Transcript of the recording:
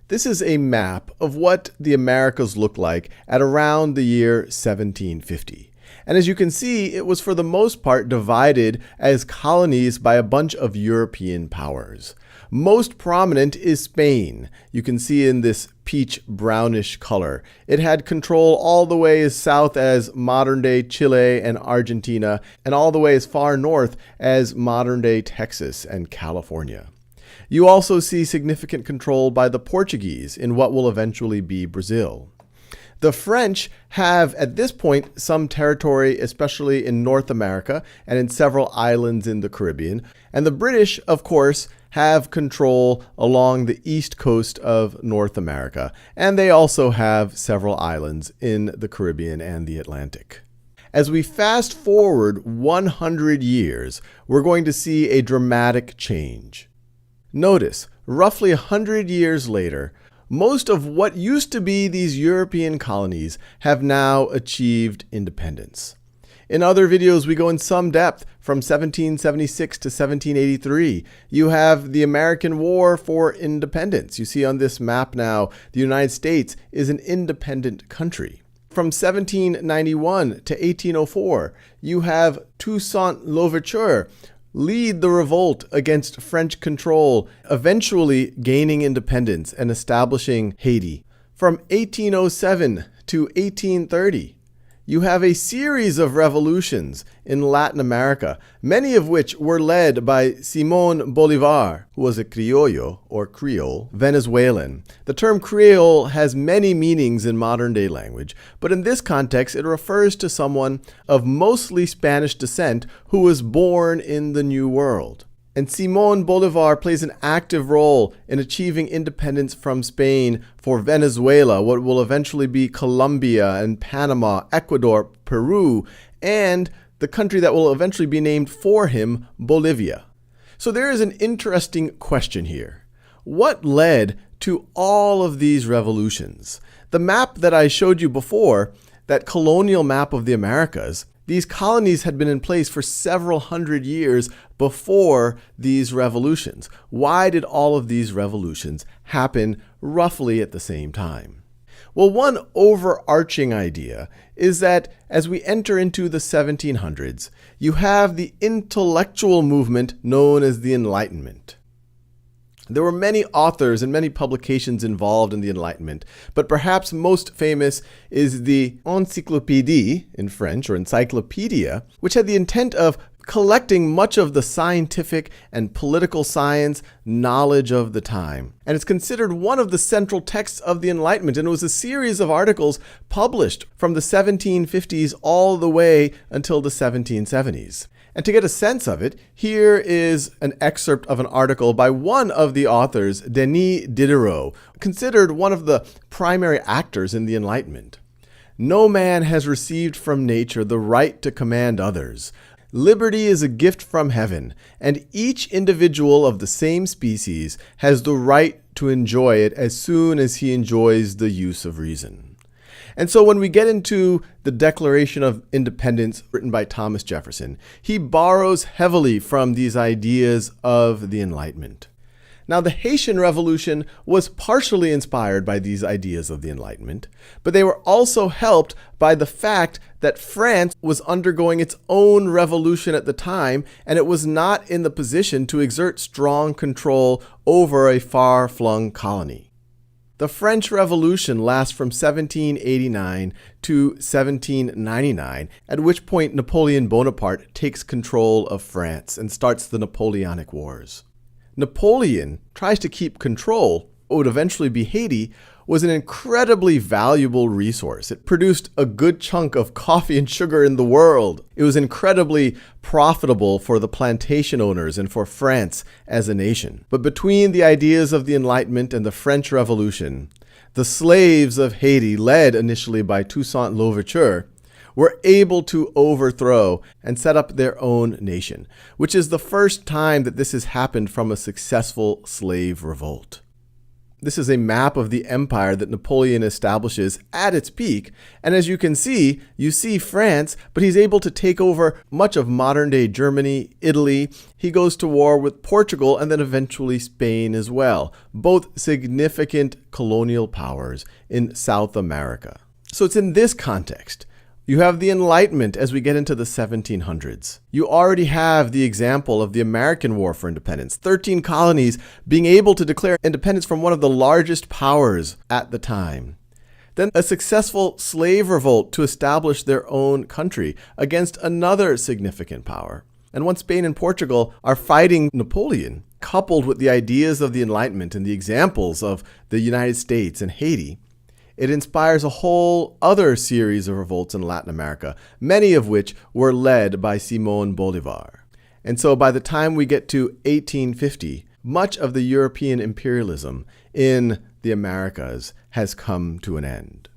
This is a map of what the Americas looked like at around the year 1750. And as you can see, it was for the most part divided as colonies by a bunch of European powers. Most prominent is Spain. You can see in this peach brownish color. It had control all the way as south as modern-day Chile and Argentina, and all the way as far north as modern-day Texas and California. You also see significant control by the Portuguese in what will eventually be Brazil. The French have, at this point, some territory, especially in North America and in several islands in the Caribbean. And the British, of course, have control along the east coast of North America. And they also have several islands in the Caribbean and the Atlantic. As we fast forward 100 years, we're going to see a dramatic change. Notice, roughly 100 years later, most of what used to be these European colonies have now achieved independence. In other videos, we go in some depth from 1776 to 1783. You have the American War for Independence. You see on this map now, the United States is an independent country. From 1791 to 1804, you have Toussaint Louverture lead the revolt against French control, eventually gaining independence and establishing Haiti. From 1807 to 1830, you have a series of revolutions in Latin America, many of which were led by Simón Bolívar, who was a criollo, or Creole, Venezuelan. The term Creole has many meanings in modern-day language, but in this context, it refers to someone of mostly Spanish descent who was born in the New World. And Simón Bolívar plays an active role in achieving independence from Spain for Venezuela, what will eventually be Colombia and Panama, Ecuador, Peru, and the country that will eventually be named for him, Bolivia. So there is an interesting question here. What led to all of these revolutions? The map that I showed you before, that colonial map of the Americas, these colonies had been in place for several hundred years before these revolutions. Why did all of these revolutions happen roughly at the same time? Well, one overarching idea is that as we enter into the 1700s, you have the intellectual movement known as the Enlightenment. There were many authors and many publications involved in the Enlightenment, but perhaps most famous is the Encyclopédie in French, or encyclopedia, which had the intent of collecting much of the scientific and political science knowledge of the time. And it's considered one of the central texts of the Enlightenment, and it was a series of articles published from the 1750s all the way until the 1770s. And to get a sense of it, here is an excerpt of an article by one of the authors, Denis Diderot, considered one of the primary actors in the Enlightenment. No man has received from nature the right to command others. Liberty is a gift from heaven, and each individual of the same species has the right to enjoy it as soon as he enjoys the use of reason. And so when we get into the Declaration of Independence written by Thomas Jefferson, he borrows heavily from these ideas of the Enlightenment. Now, the Haitian Revolution was partially inspired by these ideas of the Enlightenment, but they were also helped by the fact that France was undergoing its own revolution at the time, and it was not in the position to exert strong control over a far-flung colony. The French Revolution lasts from 1789 to 1799, at which point Napoleon Bonaparte takes control of France and starts the Napoleonic Wars. Napoleon tries to keep control, what would eventually be Haiti, was an incredibly valuable resource. It produced a good chunk of coffee and sugar in the world. It was incredibly profitable for the plantation owners and for France as a nation. But between the ideas of the Enlightenment and the French Revolution, the slaves of Haiti, led initially by Toussaint Louverture, were able to overthrow and set up their own nation, which is the first time that this has happened from a successful slave revolt. This is a map of the empire that Napoleon establishes at its peak. And as you can see, you see France, but he's able to take over much of modern-day Germany, Italy. He goes to war with Portugal and then eventually Spain as well, both significant colonial powers in South America. So it's in this context. You have the Enlightenment as we get into the 1700s. You already have the example of the American War for Independence, 13 colonies being able to declare independence from one of the largest powers at the time. Then a successful slave revolt to establish their own country against another significant power. And once Spain and Portugal are fighting Napoleon, coupled with the ideas of the Enlightenment and the examples of the United States and Haiti, it inspires a whole other series of revolts in Latin America, many of which were led by Simón Bolívar. And so by the time we get to 1850, much of the European imperialism in the Americas has come to an end.